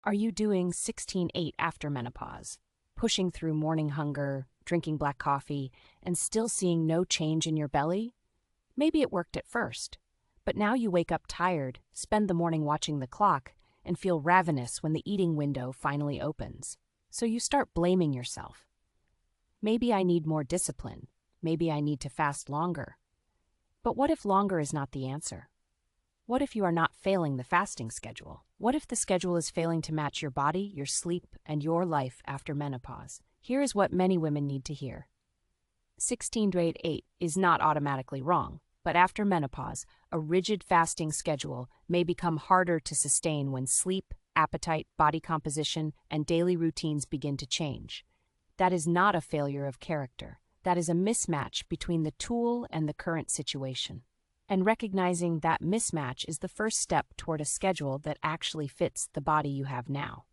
Are you doing 16-8 after menopause, pushing through morning hunger, drinking black coffee, and still seeing no change in your belly? Maybe it worked at first, but now you wake up tired, spend the morning watching the clock, and feel ravenous when the eating window finally opens. So you start blaming yourself. Maybe I need more discipline. Maybe I need to fast longer. But what if longer is not the answer? What if you are not failing the fasting schedule? What if the schedule is failing to match your body, your sleep, and your life after menopause? Here is what many women need to hear. 16-8 is not automatically wrong, but after menopause, a rigid fasting schedule may become harder to sustain when sleep, appetite, body composition, and daily routines begin to change. That is not a failure of character. That is a mismatch between the tool and the current situation. And recognizing that mismatch is the first step toward a schedule that actually fits the body you have now.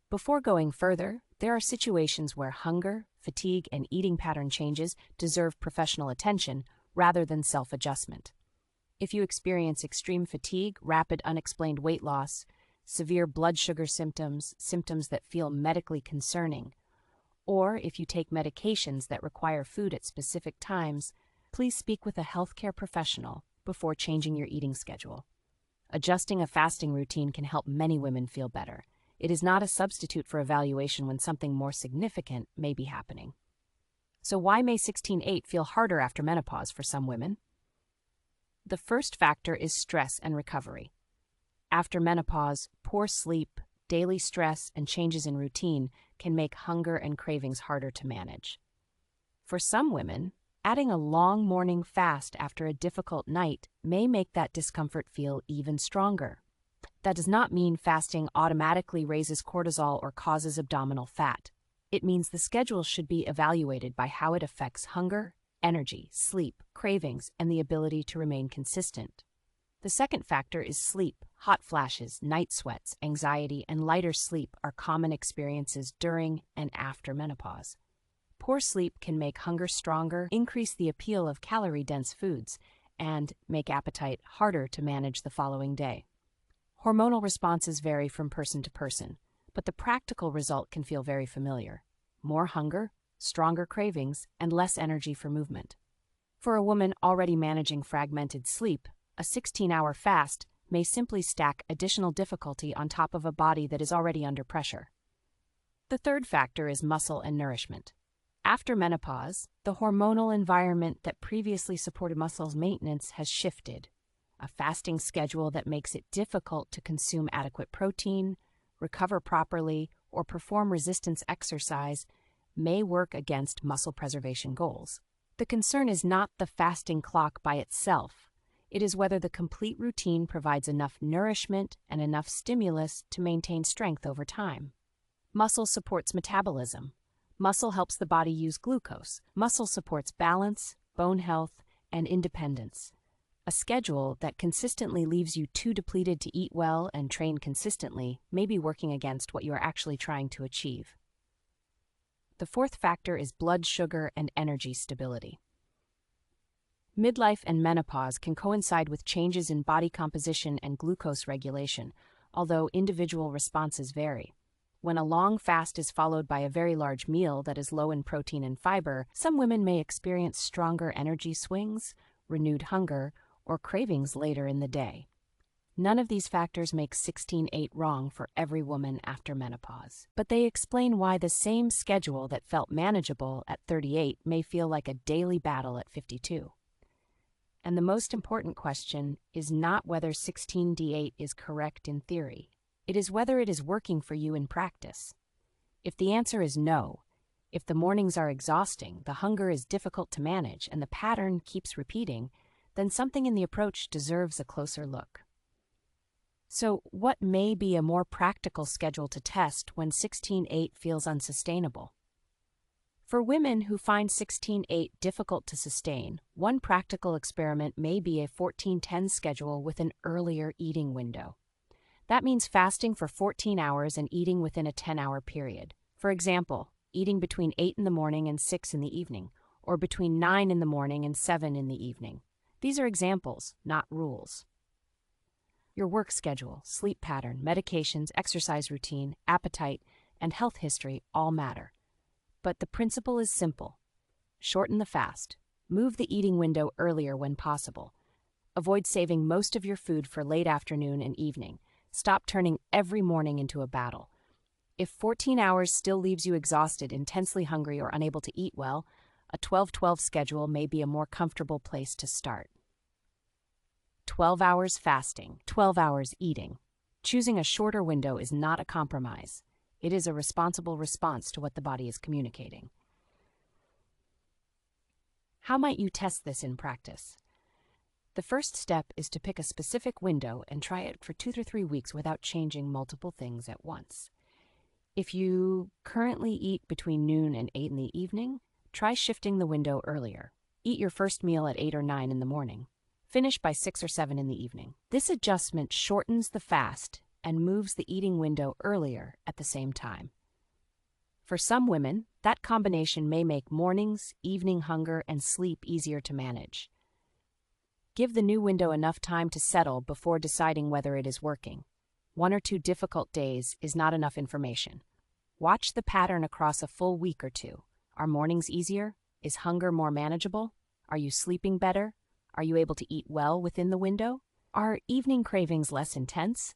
Before going further, there are situations where hunger, fatigue, and eating pattern changes deserve professional attention rather than self-adjustment. If you experience extreme fatigue, rapid unexplained weight loss, severe blood sugar symptoms, symptoms that feel medically concerning, or if you take medications that require food at specific times, please speak with a healthcare professional before changing your eating schedule. Adjusting a fasting routine can help many women feel better. It is not a substitute for evaluation when something more significant may be happening. So why may 16-8 feel harder after menopause for some women? The first factor is stress and recovery. After menopause, poor sleep, daily stress, and changes in routine can make hunger and cravings harder to manage. For some women, adding a long morning fast after a difficult night may make that discomfort feel even stronger. That does not mean fasting automatically raises cortisol or causes abdominal fat. It means the schedule should be evaluated by how it affects hunger, energy, sleep, cravings, and the ability to remain consistent. The second factor is sleep. Hot flashes, night sweats, anxiety, and lighter sleep are common experiences during and after menopause. Poor sleep can make hunger stronger, increase the appeal of calorie-dense foods, and make appetite harder to manage the following day. Hormonal responses vary from person to person, but the practical result can feel very familiar. More hunger, stronger cravings, and less energy for movement. For a woman already managing fragmented sleep, a 16-hour fast may simply stack additional difficulty on top of a body that is already under pressure. The third factor is muscle and nourishment. After menopause, the hormonal environment that previously supported muscles maintenance has shifted. A fasting schedule that makes it difficult to consume adequate protein, recover properly, or perform resistance exercise may work against muscle preservation goals. The concern is not the fasting clock by itself. It is whether the complete routine provides enough nourishment and enough stimulus to maintain strength over time. Muscle supports metabolism. Muscle helps the body use glucose. Muscle supports balance, bone health, and independence. A schedule that consistently leaves you too depleted to eat well and train consistently may be working against what you are actually trying to achieve. The fourth factor is blood sugar and energy stability. Midlife and menopause can coincide with changes in body composition and glucose regulation, although individual responses vary. When a long fast is followed by a very large meal that is low in protein and fiber, some women may experience stronger energy swings, renewed hunger, or cravings later in the day. None of these factors make 16-8 wrong for every woman after menopause, but they explain why the same schedule that felt manageable at 38 may feel like a daily battle at 52. And the most important question is not whether 16-8 is correct in theory. It is whether it is working for you in practice. If the answer is no, if the mornings are exhausting, the hunger is difficult to manage, and the pattern keeps repeating, then something in the approach deserves a closer look. So, what may be a more practical schedule to test when 16-8 feels unsustainable? For women who find 16-8 difficult to sustain, one practical experiment may be a 14-10 schedule with an earlier eating window. That means fasting for 14 hours and eating within a 10-hour period. For example, eating between 8 in the morning and 6 in the evening, or between 9 in the morning and 7 in the evening. These are examples, not rules. Your work schedule, sleep pattern, medications, exercise routine, appetite, and health history all matter. But the principle is simple. Shorten the fast. Move the eating window earlier when possible. Avoid saving most of your food for late afternoon and evening. Stop turning every morning into a battle. If 14 hours still leaves you exhausted, intensely hungry, or unable to eat well, a 12-12 schedule may be a more comfortable place to start. 12 hours fasting, 12 hours eating. Choosing a shorter window is not a compromise. It is a responsible response to what the body is communicating. How might you test this in practice? The first step is to pick a specific window and try it for 2 to 3 weeks without changing multiple things at once. If you currently eat between noon and 8 in the evening, try shifting the window earlier. Eat your first meal at 8 or 9 in the morning. Finish by 6 or 7 in the evening. This adjustment shortens the fast and moves the eating window earlier at the same time. For some women, that combination may make mornings, evening hunger, and sleep easier to manage. Give the new window enough time to settle before deciding whether it is working. 1 or 2 difficult days is not enough information. Watch the pattern across a full week or two. Are mornings easier? Is hunger more manageable? Are you sleeping better? Are you able to eat well within the window? Are evening cravings less intense?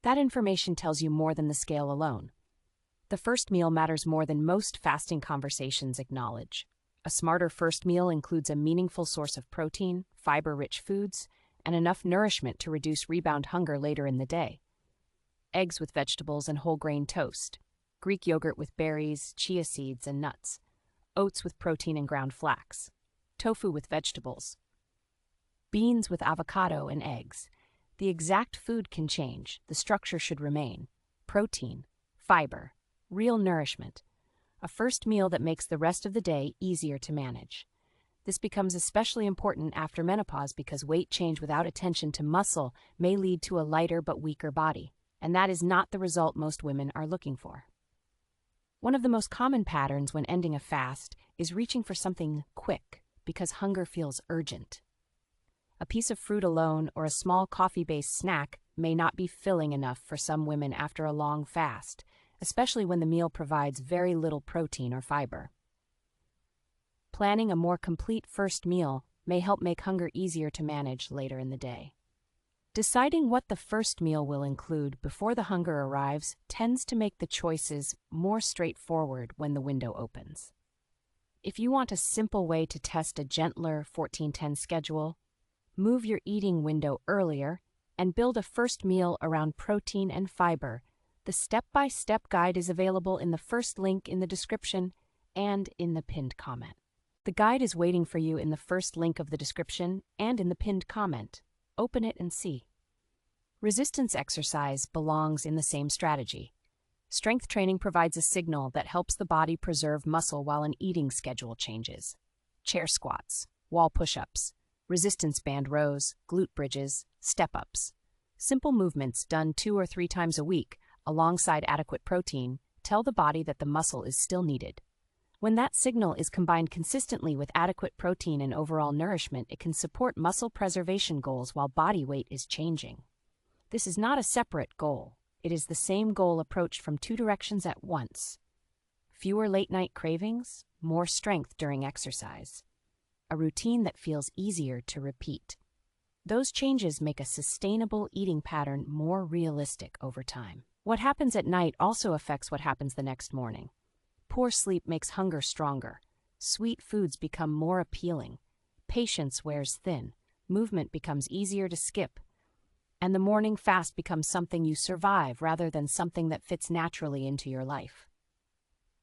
That information tells you more than the scale alone. The first meal matters more than most fasting conversations acknowledge. A smarter first meal includes a meaningful source of protein, fiber-rich foods, and enough nourishment to reduce rebound hunger later in the day. Eggs with vegetables and whole grain toast, Greek yogurt with berries, chia seeds, and nuts, oats with protein and ground flax, tofu with vegetables, beans with avocado and eggs. The exact food can change, the structure should remain. Protein, fiber, real nourishment. A first meal that makes the rest of the day easier to manage. This becomes especially important after menopause because weight change without attention to muscle may lead to a lighter but weaker body, and that is not the result most women are looking for. One of the most common patterns when ending a fast is reaching for something quick because hunger feels urgent. A piece of fruit alone or a small coffee-based snack may not be filling enough for some women after a long fast, especially when the meal provides very little protein or fiber. Planning a more complete first meal may help make hunger easier to manage later in the day. Deciding what the first meal will include before the hunger arrives tends to make the choices more straightforward when the window opens. If you want a simple way to test a gentler 14-10 schedule, move your eating window earlier and build a first meal around protein and fiber. The step-by-step guide is available in the first link in the description and in the pinned comment. The guide is waiting for you in the first link of the description and in the pinned comment. Open it and see. Resistance exercise belongs in the same strategy. Strength training provides a signal that helps the body preserve muscle while an eating schedule changes. Chair squats, wall push-ups, resistance band rows, glute bridges, step-ups. Simple movements done 2 or 3 times a week alongside adequate protein tell the body that the muscle is still needed. When that signal is combined consistently with adequate protein and overall nourishment, it can support muscle preservation goals while body weight is changing. This is not a separate goal. It is the same goal approached from 2 directions at once. Fewer late-night cravings, more strength during exercise. A routine that feels easier to repeat. Those changes make a sustainable eating pattern more realistic over time. What happens at night also affects what happens the next morning. Poor sleep makes hunger stronger. Sweet foods become more appealing. Patience wears thin. Movement becomes easier to skip. And the morning fast becomes something you survive rather than something that fits naturally into your life.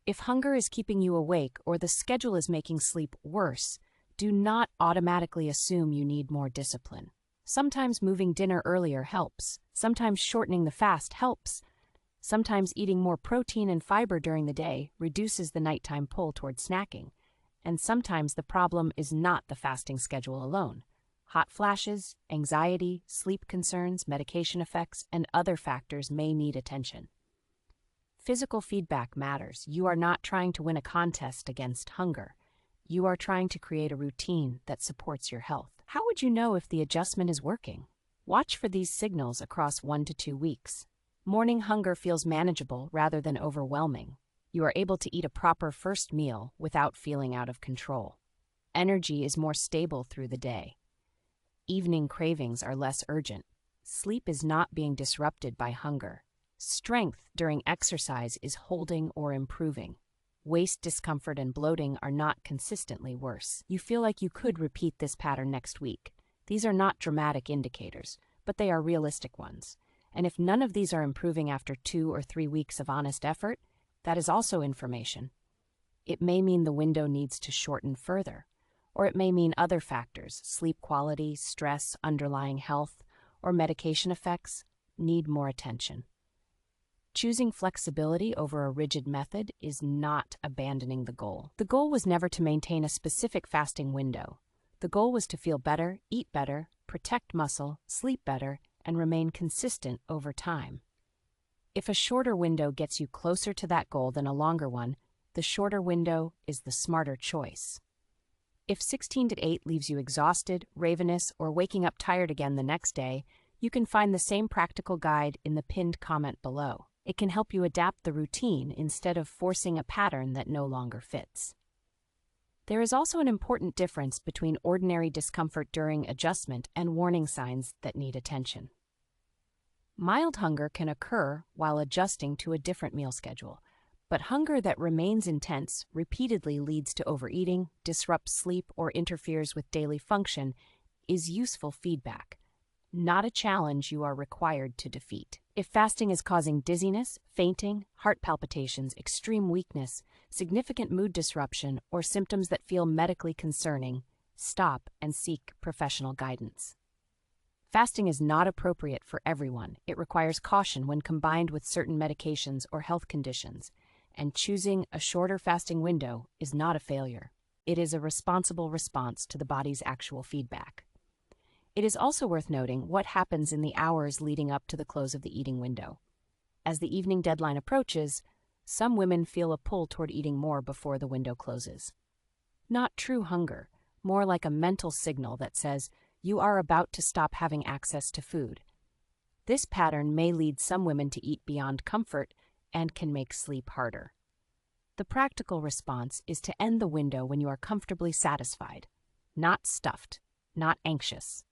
If hunger is keeping you awake or the schedule is making sleep worse, do not automatically assume you need more discipline. Sometimes moving dinner earlier helps. Sometimes shortening the fast helps. Sometimes eating more protein and fiber during the day reduces the nighttime pull toward snacking. And sometimes the problem is not the fasting schedule alone. Hot flashes, anxiety, sleep concerns, medication effects, and other factors may need attention. Physical feedback matters. You are not trying to win a contest against hunger. You are trying to create a routine that supports your health. How would you know if the adjustment is working? Watch for these signals across 1 to 2 weeks. Morning hunger feels manageable rather than overwhelming. You are able to eat a proper first meal without feeling out of control. Energy is more stable through the day. Evening cravings are less urgent. Sleep is not being disrupted by hunger. Strength during exercise is holding or improving. Waist discomfort and bloating are not consistently worse. You feel like you could repeat this pattern next week. These are not dramatic indicators, but they are realistic ones. And if none of these are improving after 2 or 3 weeks of honest effort, that is also information. It may mean the window needs to shorten further, or it may mean other factors, sleep quality, stress, underlying health, or medication effects, need more attention. Choosing flexibility over a rigid method is not abandoning the goal. The goal was never to maintain a specific fasting window. The goal was to feel better, eat better, protect muscle, sleep better, and remain consistent over time. If a shorter window gets you closer to that goal than a longer one, the shorter window is the smarter choice. If 16 to 8 leaves you exhausted, ravenous, or waking up tired again the next day, you can find the same practical guide in the pinned comment below. It can help you adapt the routine instead of forcing a pattern that no longer fits. There is also an important difference between ordinary discomfort during adjustment and warning signs that need attention. Mild hunger can occur while adjusting to a different meal schedule, but hunger that remains intense repeatedly leads to overeating, disrupts sleep, or interferes with daily function is useful feedback, not a challenge you are required to defeat. If fasting is causing dizziness, fainting, heart palpitations, extreme weakness, significant mood disruption, or symptoms that feel medically concerning, stop and seek professional guidance. Fasting is not appropriate for everyone. It requires caution when combined with certain medications or health conditions, and choosing a shorter fasting window is not a failure. It is a responsible response to the body's actual feedback. It is also worth noting what happens in the hours leading up to the close of the eating window. As the evening deadline approaches, some women feel a pull toward eating more before the window closes. Not true hunger, more like a mental signal that says you are about to stop having access to food. This pattern may lead some women to eat beyond comfort and can make sleep harder. The practical response is to end the window when you are comfortably satisfied, not stuffed, not anxious.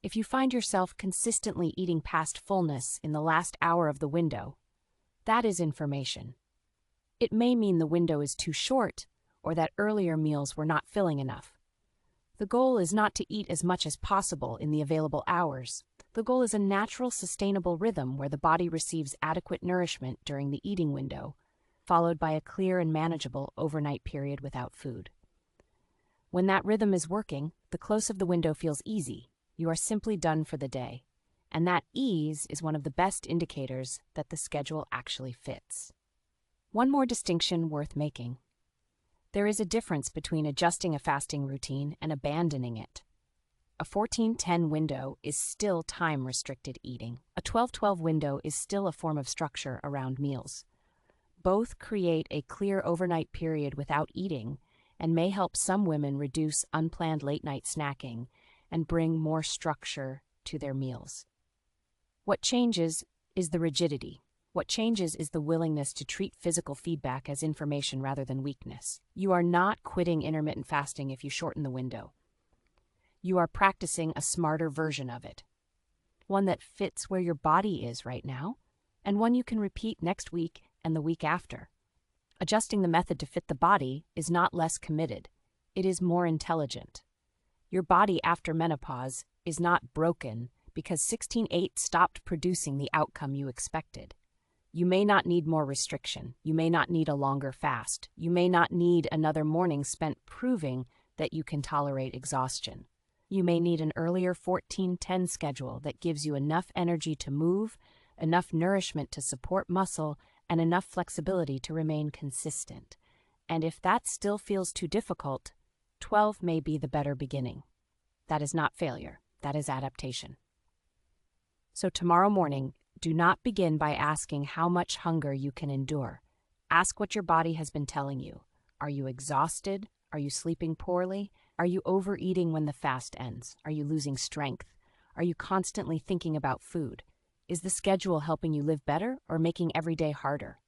If you find yourself consistently eating past fullness in the last hour of the window, that is information. It may mean the window is too short or that earlier meals were not filling enough. The goal is not to eat as much as possible in the available hours. The goal is a natural, sustainable rhythm where the body receives adequate nourishment during the eating window, followed by a clear and manageable overnight period without food. When that rhythm is working, the close of the window feels easy. You are simply done for the day, and that ease is one of the best indicators that the schedule actually fits. One more distinction worth making. There is a difference between adjusting a fasting routine and abandoning it. A 14-10 window is still time-restricted eating. A 12-12 window is still a form of structure around meals. Both create a clear overnight period without eating and may help some women reduce unplanned late-night snacking and bring more structure to their meals. What changes is the rigidity. What changes is the willingness to treat physical feedback as information rather than weakness. You are not quitting intermittent fasting if you shorten the window. You are practicing a smarter version of it, one that fits where your body is right now, and one you can repeat next week and the week after. Adjusting the method to fit the body is not less committed. It is more intelligent. Your body after menopause is not broken because 16-8 stopped producing the outcome you expected. You may not need more restriction. You may not need a longer fast. You may not need another morning spent proving that you can tolerate exhaustion. You may need an earlier 14-10 schedule that gives you enough energy to move, enough nourishment to support muscle, and enough flexibility to remain consistent. And if that still feels too difficult, 12 may be the better beginning. That is not failure. That is adaptation. So tomorrow morning, do not begin by asking how much hunger you can endure. Ask what your body has been telling you. Are you exhausted? Are you sleeping poorly? Are you overeating when the fast ends? Are you losing strength? Are you constantly thinking about food? Is the schedule helping you live better or making every day harder?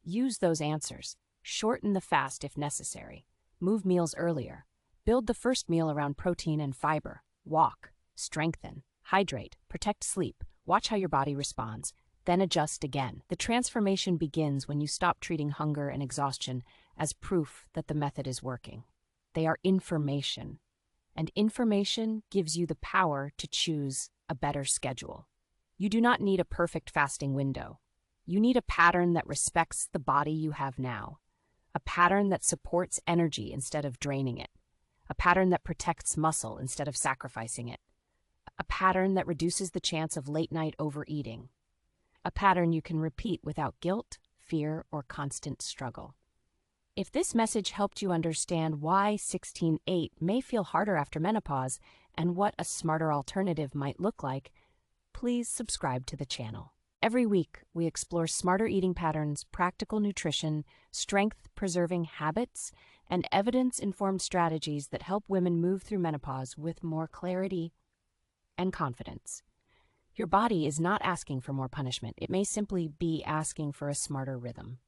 Use those answers. Shorten the fast if necessary. Move meals earlier. Build the first meal around protein and fiber. Walk, strengthen, hydrate, protect sleep. Watch how your body responds, then adjust again. The transformation begins when you stop treating hunger and exhaustion as proof that the method is working. They are information, and information gives you the power to choose a better schedule. You do not need a perfect fasting window. You need a pattern that respects the body you have now, a pattern that supports energy instead of draining it, a pattern that protects muscle instead of sacrificing it, a pattern that reduces the chance of late-night overeating, a pattern you can repeat without guilt, fear, or constant struggle. If this message helped you understand why 16-8 may feel harder after menopause and what a smarter alternative might look like, please subscribe to the channel. Every week, we explore smarter eating patterns, practical nutrition, strength-preserving habits, and evidence-informed strategies that help women move through menopause with more clarity and confidence. Your body is not asking for more punishment. It may simply be asking for a smarter rhythm.